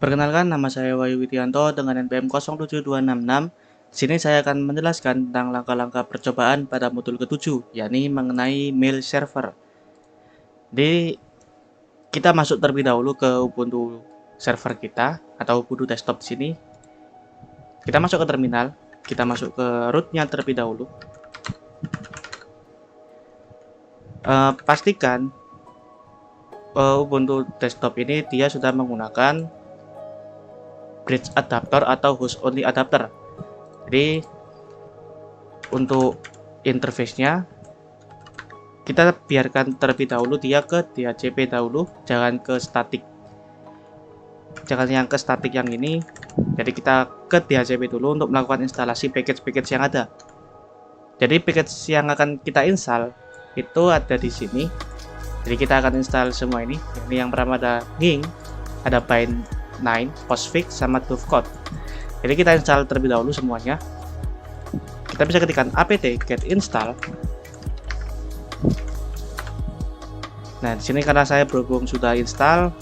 Perkenalkan, nama saya Wahyu Widianto dengan NPM 07266. Di sini saya akan menjelaskan tentang langkah-langkah percobaan pada modul ke-7, yakni mengenai mail server. Jadi, kita masuk terlebih dahulu ke Ubuntu server kita atau Ubuntu desktop di sini. Kita masuk ke terminal, kita masuk ke rootnya terlebih dahulu. Pastikan Ubuntu desktop ini dia sudah menggunakan bridge adapter atau host only adapter. Jadi untuk interface-nya kita biarkan terlebih dahulu dia ke DHCP dahulu, jangan ke static. Jangan yang ke static yang ini. Jadi kita ke DHCP dulu untuk melakukan instalasi package-package yang ada. Jadi package yang akan kita install itu ada di sini. Jadi kita akan install semua ini. Ini yang pertama ada Ning, ada Bind9, Postfix, sama Dovecot. Jadi kita install terlebih dahulu semuanya. Kita bisa ketikkan apt get install. Nah, di sini karena saya berhubung sudah install,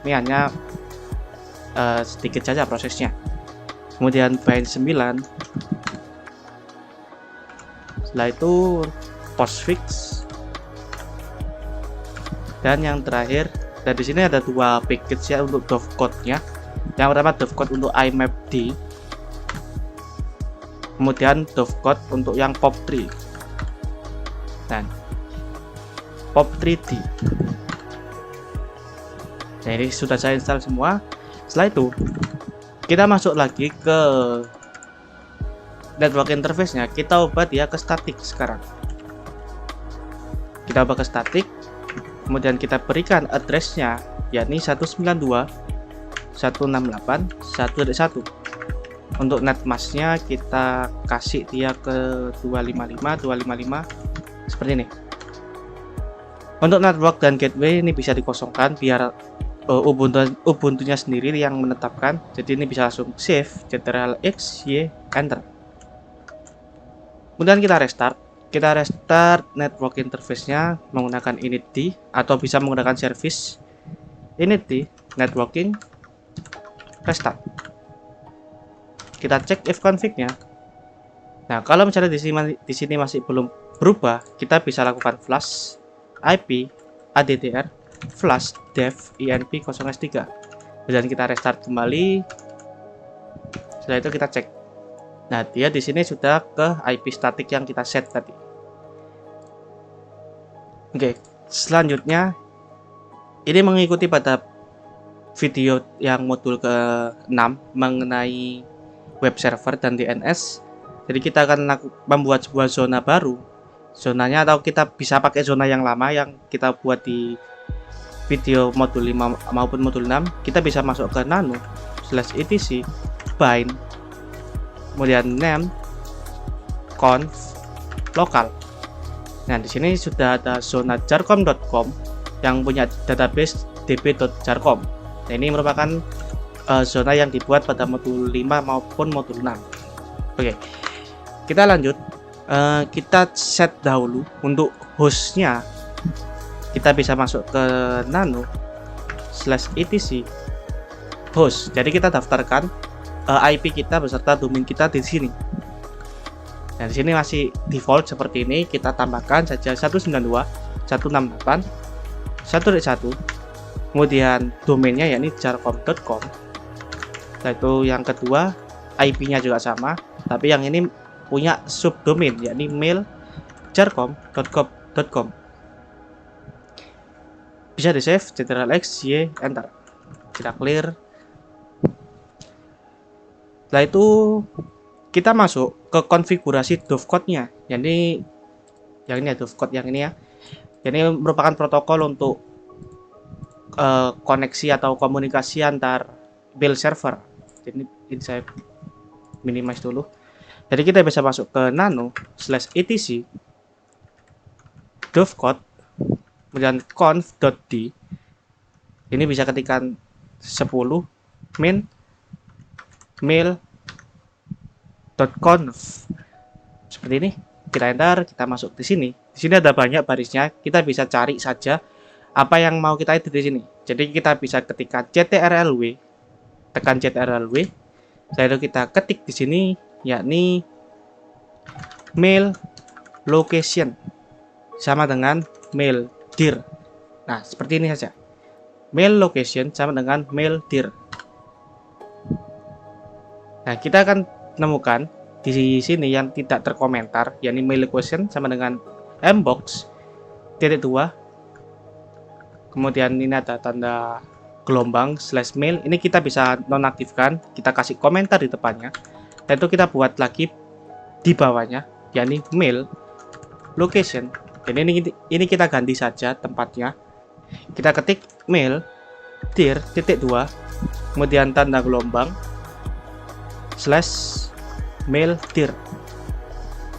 ini hanya sedikit saja prosesnya. Kemudian Bind9. Setelah itu Postfix. Dan yang terakhir, dan di sini ada dua package ya untuk Dovecot-nya. Yang pertama Dovecot untuk IMAP-D, kemudian Dovecot untuk yang POP3 dan POP3D. Nah, ini sudah saya install semua. Setelah itu kita masuk lagi ke network interface-nya, kita ubah dia ke static sekarang. Kita ubah ke static. Kemudian kita berikan address-nya yakni 192.168.1.1. Untuk netmask-nya kita kasih dia ke 255 seperti ini. Untuk network dan gateway ini bisa dikosongkan biar Ubuntu-nya sendiri yang menetapkan. Jadi ini bisa langsung save Ctrl+X, Y, enter. Kemudian kita restart. Kita restart network interface-nya menggunakan initd atau bisa menggunakan service initd networking restart. Kita cek if config-nya. Nah, kalau misalnya di sini masih belum berubah, kita bisa lakukan flush IP addr flush dev inp 0s3. Dan kita restart kembali. Setelah itu kita cek. Nah, dia di sini sudah ke IP static yang kita set tadi. Oke, selanjutnya ini mengikuti pada video yang modul ke-6 mengenai web server dan DNS. Jadi kita akan membuat sebuah zona baru. Zonanya atau kita bisa pakai zona yang lama yang kita buat di video modul 5 maupun modul 6. Kita bisa masuk ke nano/etc bind, kemudian name conf local. Nah, di sini sudah ada zona jarcom.com yang punya database db.jarcom. Nah, ini merupakan zona yang dibuat pada modul 5 maupun modul 6. Oke, kita lanjut. Kita set dahulu untuk hostnya. Kita bisa masuk ke nano/etc host. Jadi kita daftarkan IP kita beserta domain kita di sini. Nah, di sini masih default seperti ini. Kita tambahkan saja 192.168.1.1. Kemudian domainnya yakni jarcom.com. Nah, itu yang kedua, IP-nya juga sama, tapi yang ini punya subdomain yakni mail jarcom.com. Bisa di save Ctrl+X, Y, enter. Kita clear. Setelah itu kita masuk ke konfigurasi Dovecot-nya. Yang ini ya Dovecot yang ini ya. Ini merupakan protokol untuk koneksi atau komunikasi antar mail server. Jadi ini saya minimize dulu. Jadi kita bisa masuk ke nano/etc Dovecot, kemudian conf.d. Ini bisa ketikkan 10 min mail.conf seperti ini. Kita enter, kita masuk di sini. Di sini ada banyak barisnya, kita bisa cari saja apa yang mau kita edit di sini. Jadi kita bisa ketikkan ctrlw tekan Ctrl+W. Setelah itu kita ketik di sini yakni mail location sama dengan mail dir. Nah, seperti ini saja. Mail location sama dengan mail dir. Nah, kita akan menemukan di sini yang tidak terkomentar, yakni mail location sama dengan mbox titik 2. Kemudian ini ada tanda gelombang /mail. Ini kita bisa nonaktifkan, kita kasih komentar di depannya. Dan itu kita buat lagi di bawahnya, yakni mail location. Dan ini kita ganti saja tempatnya. Kita ketik mail dir titik 2, kemudian tanda gelombang /mail dir.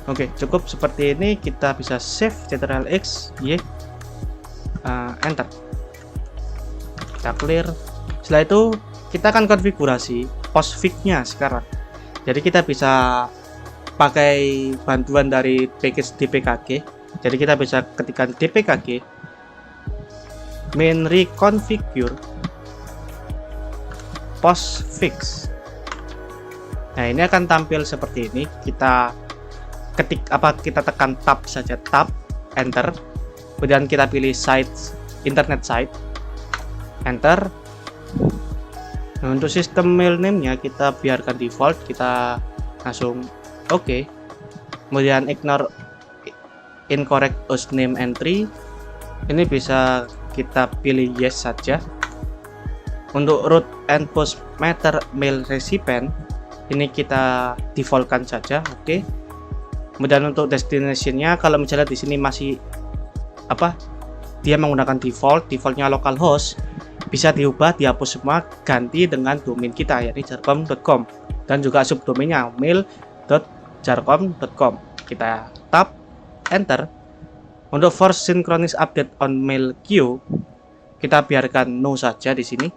Oke, cukup seperti ini. Kita bisa save Ctrl+X, Y, enter. Kita clear. Setelah itu kita akan konfigurasi postfix-nya sekarang. Jadi kita bisa pakai bantuan dari package dpkg. Jadi kita bisa ketikkan dpkg main reconfigure postfix. Nah, ini akan tampil seperti ini. Kita kita tekan tab saja, tab, enter. Kemudian kita pilih site, internet site, enter. Nah, untuk sistem mail name-nya kita biarkan default, kita langsung oke. Kemudian ignore incorrect hostname entry. Ini bisa kita pilih yes saja. Untuk root and post matter mail recipient ini kita defaultkan saja, oke. Kemudian untuk destination-nya, kalau misalnya di sini masih dia menggunakan defaultnya localhost, bisa diubah, dihapus semua, ganti dengan domain kita yakni jarcom.com, dan juga subdomainnya mail.jarcom.com. Kita tab, enter. Untuk force synchronous update on mail queue kita biarkan no saja di sini.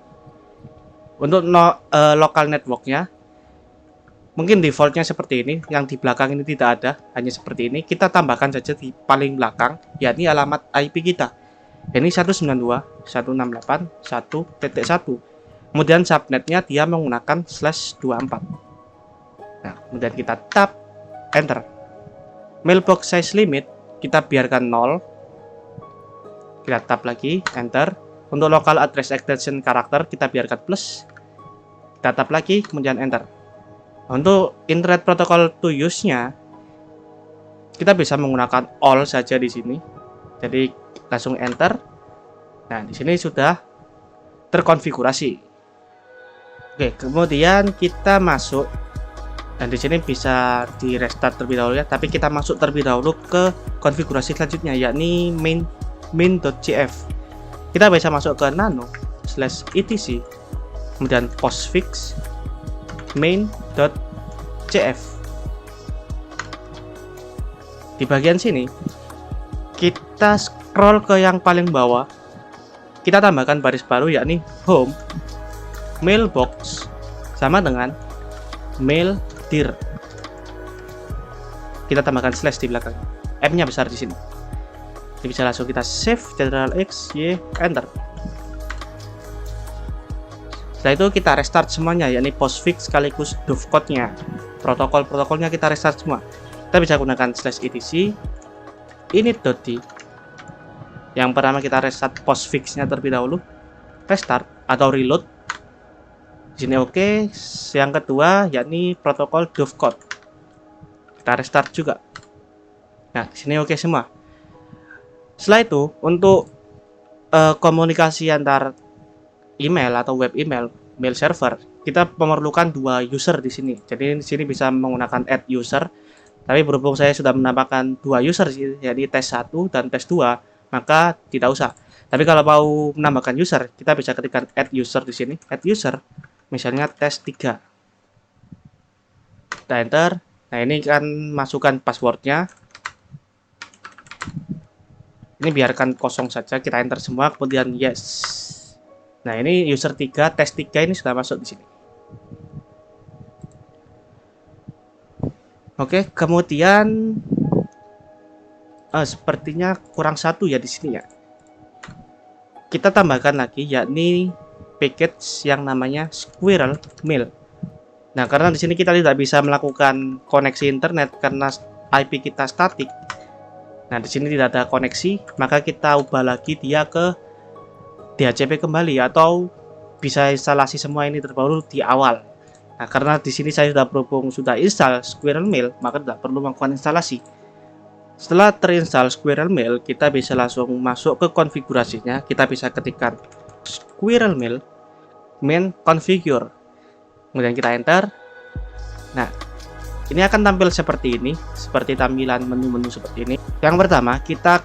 Untuk local networknya mungkin defaultnya seperti ini, yang di belakang ini tidak ada, hanya seperti ini. Kita tambahkan saja di paling belakang, yakni alamat IP kita. Ini 192.168.1.1. Kemudian subnetnya dia menggunakan /24. Nah, kemudian kita tab, enter. Mailbox size limit kita biarkan 0. Kita tab lagi, enter. Untuk local address extension karakter kita biarkan plus. Kita tab lagi, kemudian enter. Untuk internet protocol to use-nya kita bisa menggunakan all saja di sini. Jadi langsung enter. Nah, di sini sudah terkonfigurasi. Oke, kemudian kita masuk, dan di sini bisa di restart terlebih dahulu ya, tapi kita masuk terlebih dahulu ke konfigurasi selanjutnya yakni main.cf. Kita bisa masuk ke nano/etc, kemudian postfix main.cf. Di bagian sini kita scroll ke yang paling bawah, kita tambahkan baris baru yakni home mailbox sama dengan mail dir. Kita tambahkan slash di belakang. M-nya besar di sini. Jadi bisa langsung kita save Ctrl+X, Y, enter. Setelah itu kita restart semuanya, yakni postfix sekaligus dovecode-nya. Protokol-protokolnya kita restart semua. Kita bisa gunakan /etc init.d. Yang pertama kita restart postfix-nya terlebih dahulu. Restart atau reload. Di sini oke. Yang kedua yakni protokol dovecode. Kita restart juga. Nah, di sini oke semua. Setelah itu untuk komunikasi antar email atau web email, mail server, kita memerlukan 2 user di sini. Jadi di sini bisa menggunakan add user. Tapi berhubung saya sudah menambahkan 2 user, jadi tes 1 dan tes 2, maka tidak usah. Tapi kalau mau menambahkan user, kita bisa ketikkan add user di sini, add user, misalnya tes 3. Kita enter. Nah, ini kan masukkan passwordnya. Ini biarkan kosong saja, kita enter semua, kemudian yes. Nah, ini user 3, tes 3 ini sudah masuk di sini. Oke, kemudian sepertinya kurang satu ya di sini ya. Kita tambahkan lagi yakni package yang namanya Squirrel Mail. Nah, karena di sini kita tidak bisa melakukan koneksi internet karena IP kita statik. Nah, di sini tidak ada koneksi, maka kita ubah lagi dia ke DHCP kembali atau bisa instalasi semua ini terbaru di awal. Nah, karena di sini saya sudah install Squirrel Mail, maka tidak perlu melakukan instalasi. Setelah terinstall Squirrel Mail, kita bisa langsung masuk ke konfigurasinya. Kita bisa ketikkan Squirrel Mail main configure. Kemudian kita enter. Nah, ini akan tampil seperti ini, seperti tampilan menu-menu seperti ini. Yang pertama, kita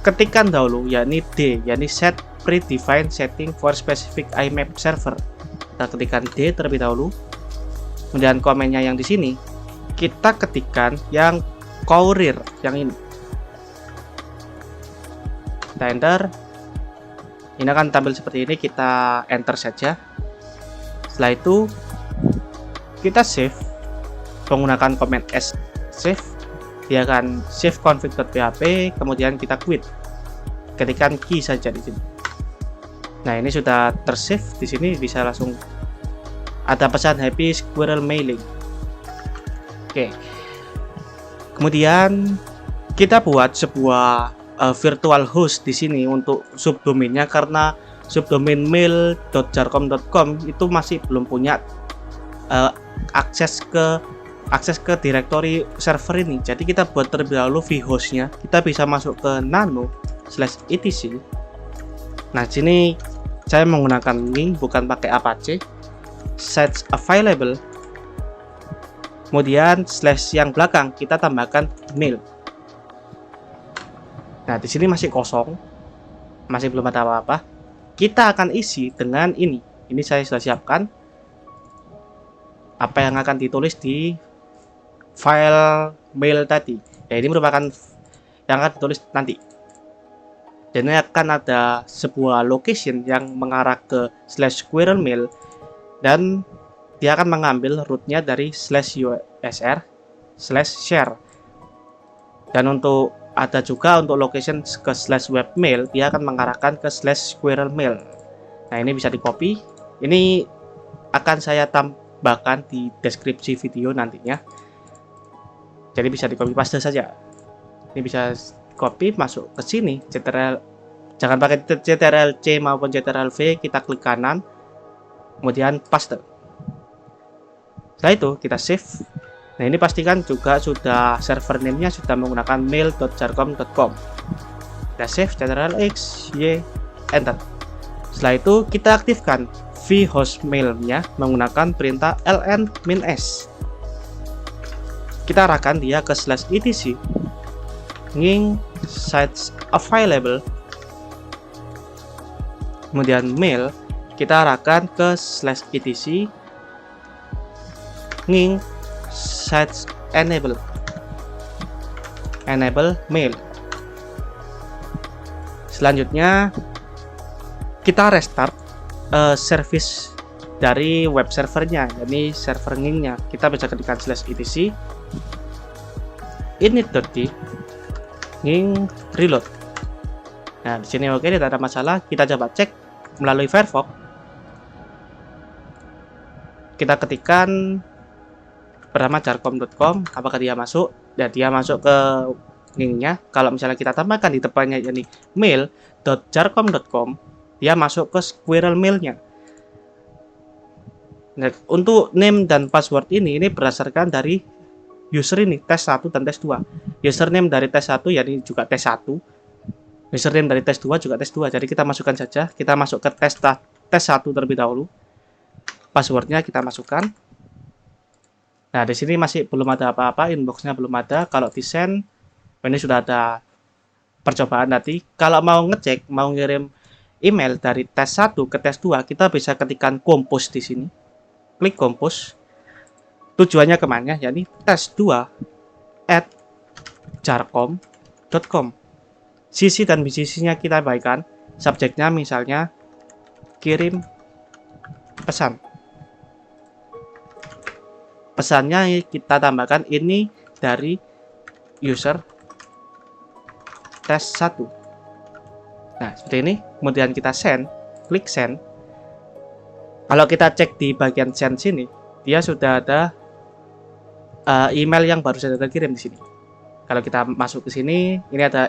ketikkan dahulu yakni D, yakni set predefined setting for specific IMAP server. Kita ketikkan D terlebih dahulu. Kemudian komennya yang di sini, kita ketikkan yang Courier yang ini. Kita enter. Ini akan tampil seperti ini, kita enter saja. Setelah itu kita save menggunakan command S save. Dia akan save config.php, kemudian kita quit. Ketikkan key saja di sini. Nah, ini sudah tersave. Di sini bisa langsung ada pesan happy squirrel mailing. Oke. Kemudian kita buat sebuah virtual host di sini untuk subdomainnya, karena subdomain mail.jarkom.com itu masih belum punya akses ke direktori server ini. Jadi kita buat terlebih dahulu vhostnya. Kita bisa masuk ke nano/etc. Nah, sini saya menggunakan link, bukan pakai Apache. Sites available. Kemudian slash yang belakang kita tambahkan mail. Nah, di sini masih kosong, masih belum ada apa-apa. Kita akan isi dengan ini. Ini saya sudah siapkan apa yang akan ditulis di file mail tadi. Ya, ini merupakan yang akan ditulis nanti. Dan ini akan ada sebuah location yang mengarah ke /squirrel mail, dan dia akan mengambil rootnya dari /usr/share. Dan untuk ada juga untuk location ke /webmail, dia akan mengarahkan ke /squirrel mail. Nah, ini bisa di copy. Ini akan saya tambahkan di deskripsi video nantinya. Jadi bisa di copy paste saja. Ini bisa copy masuk ke sini. CTRL, jangan pakai CTRL C maupun CTRL V, kita klik kanan, kemudian paste. Setelah itu kita save. Nah, ini pastikan juga sudah server name-nya sudah menggunakan mail.jarkom.com. Kita save, CTRL X, Y, enter. Setelah itu kita aktifkan vhost mail-nya menggunakan perintah ln-s. Kita arahkan dia ke /etc nging sites available, kemudian mail kita arahkan ke /etc nging sites enable mail. Selanjutnya kita restart service dari web servernya, jadi server ngingnya. Kita bisa ketikkan /etc init.d nging reload. Nah, di sini oke, tidak ada masalah. Kita coba cek melalui Firefox. Kita ketikkan pertama jarkom.com, apakah dia masuk? Dan dia masuk ke linknya. Kalau misalnya kita tambahkan di depannya yakni mail.jarkom.com, dia masuk ke squirrel mailnya. Nah, untuk name dan password ini berdasarkan dari user ini, tes 1 dan tes 2. Username dari tes 1 yakni juga tes 1. Username dari tes 2 juga tes 2. Jadi kita masukkan saja. Kita masuk ke tes 1 terlebih dahulu. Passwordnya kita masukkan. Nah, di sini masih belum ada apa-apa, inboxnya belum ada. Kalau di send, ini sudah ada percobaan tadi. Kalau mau ngecek, mau ngirim email dari tes 1 ke tes 2, kita bisa ketikkan compose di sini. Klik compose. Tujuannya kemana? Yakni tes2@jarkom.com. CC dan BCC-nya kita baikkan. Subjeknya misalnya kirim pesan. Pesannya kita tambahkan ini dari user tes 1. Nah, seperti ini. Kemudian kita send, klik send. Kalau kita cek di bagian send sini, dia sudah ada email yang baru saja terkirim di sini. Kalau kita masuk ke sini,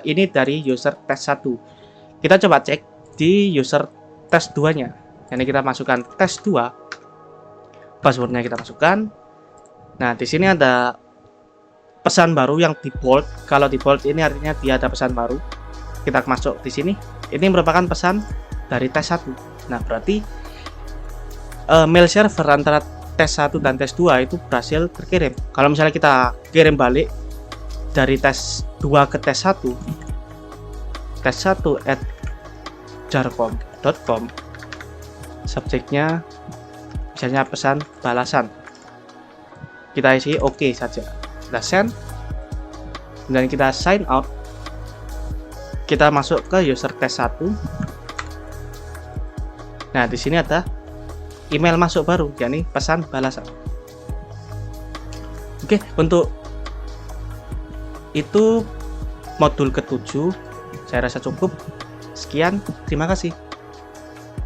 ini dari user test 1. Kita coba cek di user test 2-nya. Ini kita masukkan test 2. Passwordnya kita masukkan. Nah, di sini ada pesan baru yang di bold. Kalau di bold ini artinya dia ada pesan baru. Kita masuk di sini. Ini merupakan pesan dari tes 1. Nah, berarti mail server antara tes 1 dan tes 2 itu berhasil terkirim. Kalau misalnya kita kirim balik dari tes 2 ke tes 1, tes1@jarcom.com, subjeknya misalnya pesan balasan, kita isi oke saja, kita send, dan kita sign out. Kita masuk ke user tes 1. Nah, di sini ada email masuk baru, yakni pesan balasan. Oke, untuk itu modul ke-7 saya rasa cukup. Sekian, terima kasih.